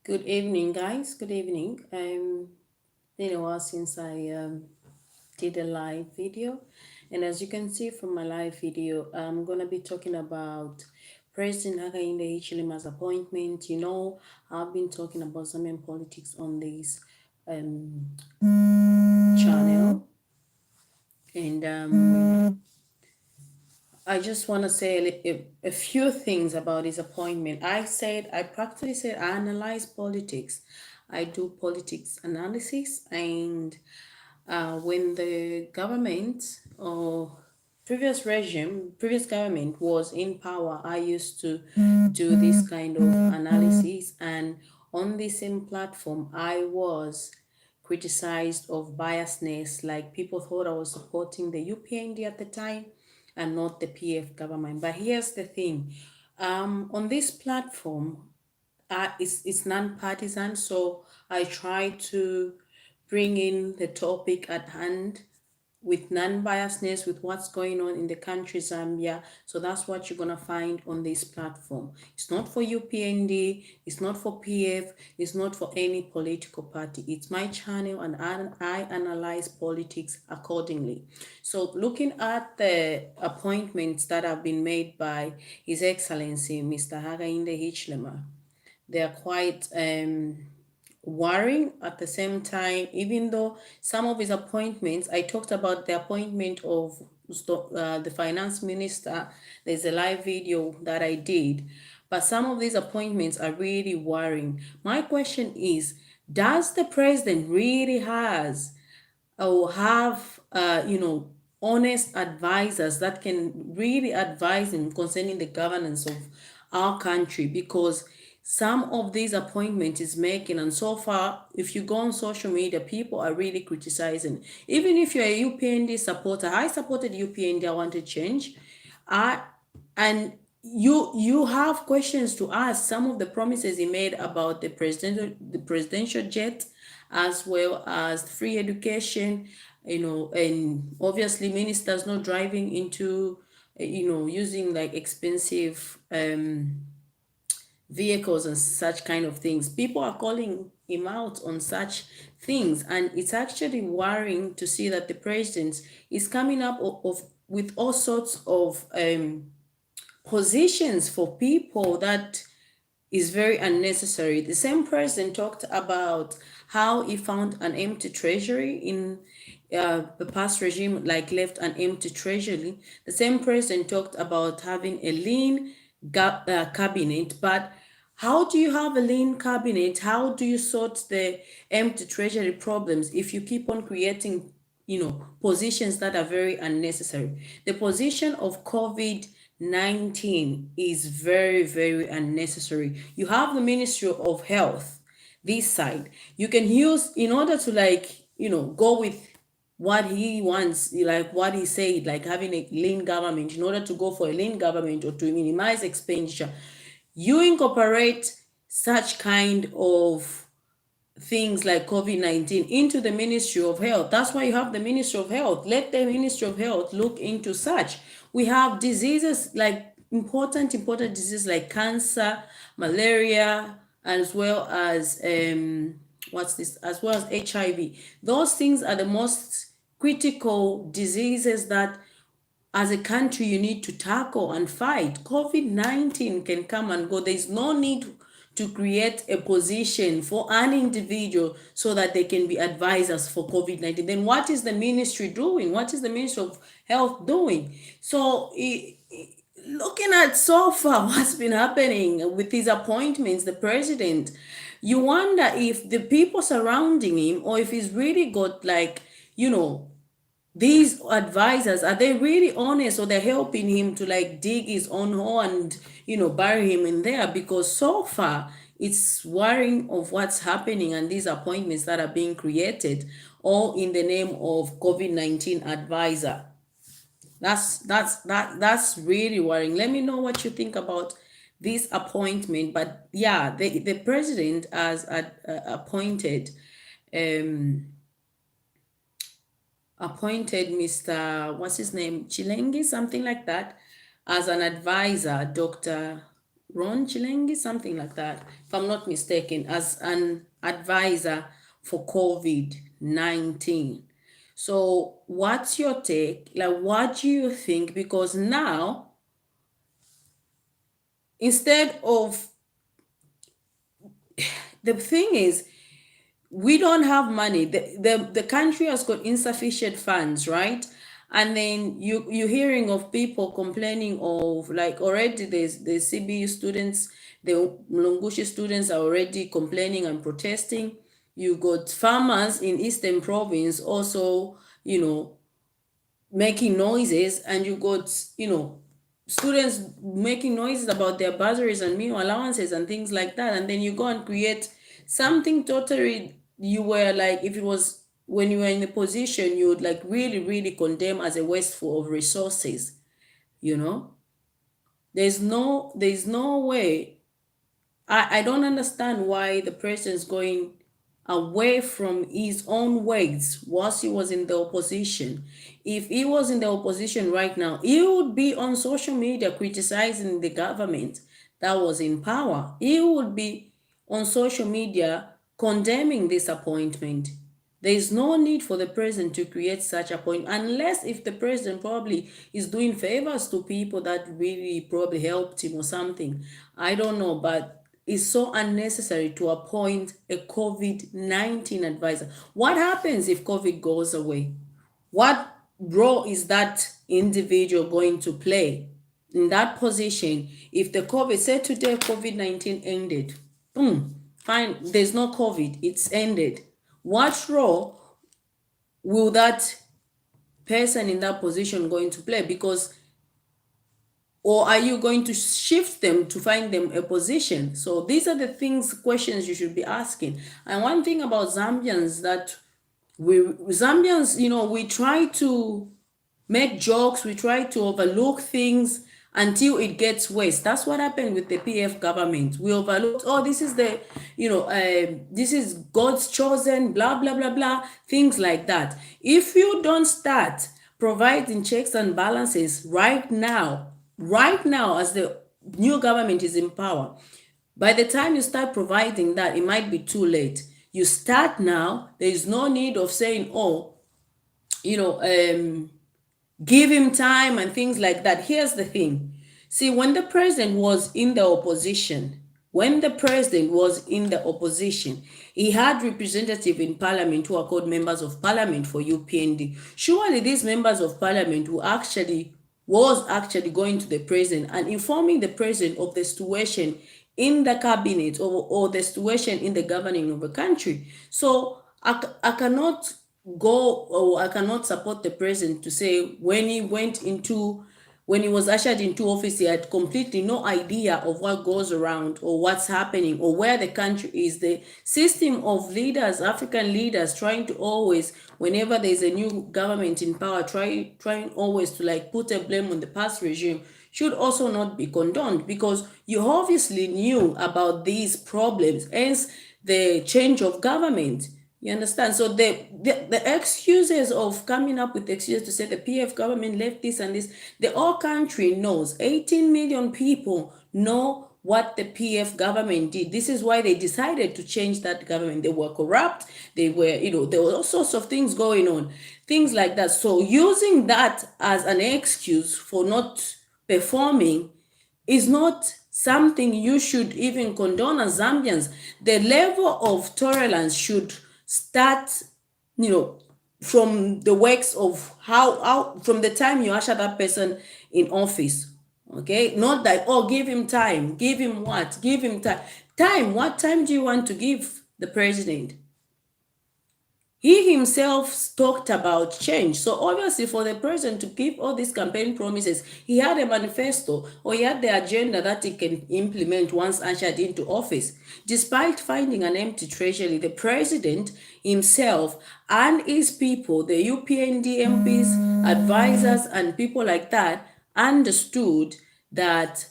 Good evening, guys. Good evening. Been a while since I did a live video, and as you can see from my live video, I'm gonna be talking about President Hakainde Hichilema's appointment. I've been talking about Zambian politics on this um, channel, and I just want to say a few things about his appointment. I practically said I analyze politics. I do politics analysis, and when the government or previous government was in power, I used to do this kind of analysis, and on the same platform, I was criticized of biasness, like people thought I was supporting the UPND at the time and not the PF government. But here's the thing, on this platform, it's non-partisan, so I try to bring in the topic at hand with non-biasness with what's going on in the country Zambia. So that's what you're gonna find on this platform. It's not for UPND, it's not for PF, it's not for any political party. It's my channel, and I analyze politics accordingly. So looking at the appointments that have been made by His Excellency Mr. Hakainde Hichilema, they are quite worrying at the same time, even though some of his appointments, I talked about the appointment of the finance minister. There's a live video that I did, but some of these appointments are really worrying. My question is, does the president really has or have honest advisors that can really advise him concerning the governance of our country? Because some of these appointments is making, and so far, if you go on social media, people are really criticizing. Even if you're a UPND supporter, I supported UPND, I wanted change. I and you have questions to ask. Some of the promises he made about the presidential jet, as well as free education, and obviously ministers not driving into using like expensive vehicles and such kind of things. People are calling him out on such things, and it's actually worrying to see that the president is coming up with all sorts of positions for people that is very unnecessary. The same person talked about how he found an empty treasury in the past regime, like left an empty treasury. The same person talked about having a lean cabinet, but how do you have a lean cabinet? How do you sort the empty treasury problems if you keep on creating positions that are very unnecessary? The position of COVID-19 is very, very unnecessary. You have the Ministry of Health, this side. You can use, in order to go with what he wants, like what he said, like having a lean government. In order to go for a lean government or to minimize expenditure, you incorporate such kind of things like COVID-19 into the Ministry of Health. That's why you have the Ministry of Health. Let the Ministry of Health look into such. We have diseases like important diseases like cancer, malaria, as well as as well as HIV. Those things are the most critical diseases that as a country you need to tackle and fight. COVID-19 can come and go. There's no need to create a position for an individual so that they can be advisors for COVID-19. Then what is the ministry doing? What is the Ministry of Health doing? So looking at so far what's been happening with his appointments, the president, you wonder if the people surrounding him, or if he's really got these advisors, are they really honest, or they're helping him to dig his own hole and bury him in there? Because so far it's worrying of what's happening, and these appointments that are being created all in the name of COVID-19 advisor. That's really worrying. Let me know what you think about this appointment. But yeah, the president has appointed Mr. what's his name, Chilengi, something like that, as an advisor, Dr. Ron Chilengi, something like that, if I'm not mistaken, as an advisor for COVID-19. So, what's your take? Like, what do you think? Because now, instead of the thing is, we don't have money. The country has got insufficient funds, right? And then you're hearing of people complaining of, like, already there's the CBU students, the Mlungushi students are already complaining and protesting. You got farmers in Eastern Province also, you know, making noises, and you got, students making noises about their bursaries and meal allowances and things like that. And then you go and create something totally, you were like, if it was when you were in the position, you would like really really condemn as a wasteful of resources. you know there's no way. I don't understand why the president is going away from his own words whilst he was in the opposition. If he was in the opposition right now, he would be on social media criticizing the government that was in power. He would be on social media condemning this appointment. There is no need for the president to create such a point, unless if the president probably is doing favors to people that really probably helped him or something. I don't know, but it's so unnecessary to appoint a COVID-19 advisor. What happens if COVID goes away? What role is that individual going to play in that position? If the COVID, say today COVID-19 ended, boom, fine, there's no COVID, it's ended. What role will that person in that position going to play? Because, or are you going to shift them to find them a position? So these are the questions you should be asking. And one thing about Zambians, that Zambians, we try to make jokes, we try to overlook things until it gets worse. That's what happened with the PF government. We overlooked, oh, this is this is God's chosen, blah, blah, blah, blah, things like that. If you don't start providing checks and balances right now, as the new government is in power, by the time you start providing that, it might be too late. You start now, there is no need of saying, oh, give him time and things like that. Here's the thing. See, when the president was in the opposition, he had representatives in parliament who are called members of parliament for UPND. Surely these members of parliament who was actually going to the president and informing the president of the situation in the cabinet, or the situation in the governing of the country. So I cannot go, or I cannot support the president to say when he was ushered into office, he had completely no idea of what goes around or what's happening or where the country is. The system of leaders, African leaders, trying to always, whenever there's a new government in power, trying always to like put a blame on the past regime, should also not be condoned, because you obviously knew about these problems, hence the change of government. You understand? So the excuses of coming up with excuses to say the PF government left this and this, the whole country knows, 18 million people know what the PF government did. This is why they decided to change that government. They were corrupt. They were, there were all sorts of things going on, things like that. So using that as an excuse for not performing is not something you should even condone as Zambians. The level of tolerance should start, from the works of how from the time you usher that person in office. Okay, not that, oh, give him time, give him what, give him time. What time do you want to give the president? He himself talked about change. So obviously for the president to give all these campaign promises, he had a manifesto, or he had the agenda that he can implement once ushered into office. Despite finding an empty treasury, the president himself and his people, the UPND MPs, advisors, and people like that, understood that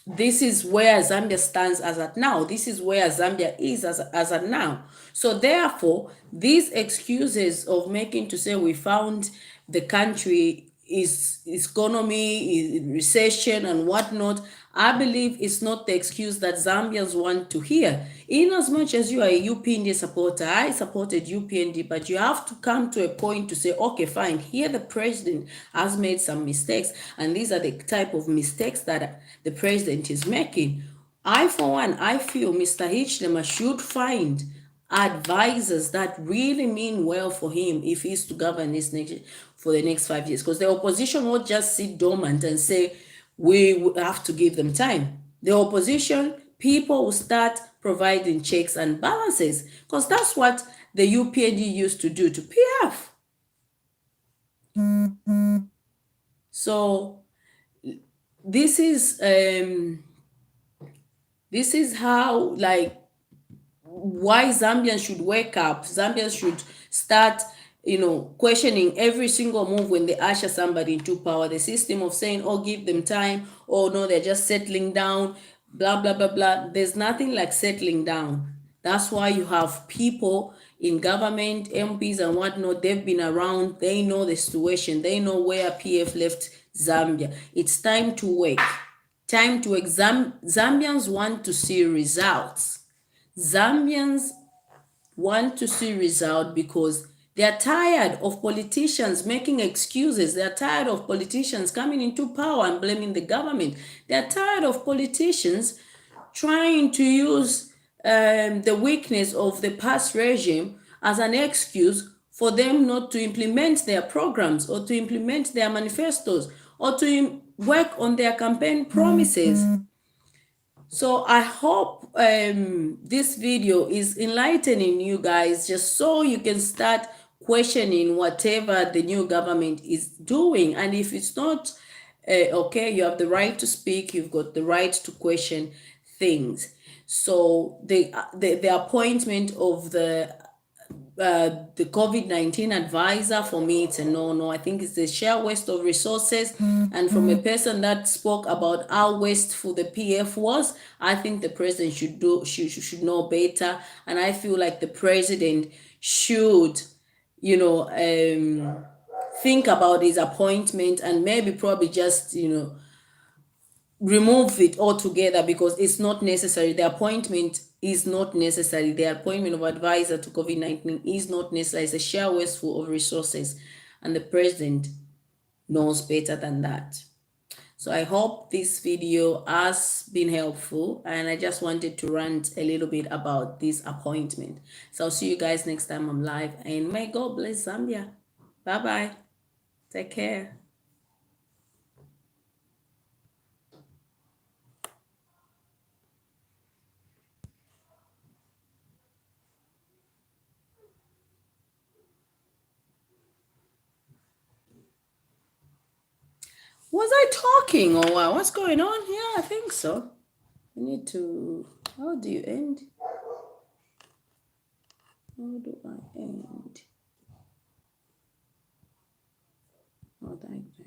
this is where Zambia stands as at now. This is where Zambia is as at now. So therefore, these excuses of making to say we found the country is economy, is recession and whatnot, I believe it's not the excuse that Zambians want to hear. In as much as you are a UPND supporter, I supported UPND, but you have to come to a point to say, okay, fine, here the president has made some mistakes, and these are the type of mistakes that the president is making. I, for one, I feel Mr. Hichilema should find advisors that really mean well for him if he's to govern this nation for the next 5 years. Because the opposition won't just sit dormant and say, we have to give them time. The opposition, people will start providing checks and balances, because that's what the UPND used to do to PF. So this is how, like, why Zambians should wake up. Zambians should start, questioning every single move when they usher somebody into power. The system of saying, oh, give them time, oh, no, they're just settling down, blah, blah, blah, blah. There's nothing like settling down. That's why you have people in government, MPs and whatnot. They've been around. They know the situation. They know where PF left Zambia. It's time to wake. Time to examine. Zambians want to see results. Zambians want to see results because they are tired of politicians making excuses. They are tired of politicians coming into power and blaming the government. They are tired of politicians trying to use the weakness of the past regime as an excuse for them not to implement their programs or to implement their manifestos or to work on their campaign promises. So I hope this video is enlightening you guys, just so you can start questioning whatever the new government is doing. And if it's not okay, you have the right to speak, you've got the right to question things. So the appointment of the COVID-19 advisor, for me, it's a no. I think it's a sheer waste of resources. And from a person that spoke about how wasteful the PF was, I think the president should know better. And I feel like the president should, think about his appointment and maybe probably just, remove it altogether, because it's not necessary. The appointment is not necessary. The appointment of advisor to COVID-19 is not necessary. It's a sheer wasteful of resources, and the president knows better than that. So I hope this video has been helpful, and I just wanted to rant a little bit about this appointment. So I'll see you guys next time I'm live, and may God bless Zambia. Bye-bye. Take care. Was I talking or what? What's going on here? I think so. I need to. How do you end? How do I end? Oh, thank you.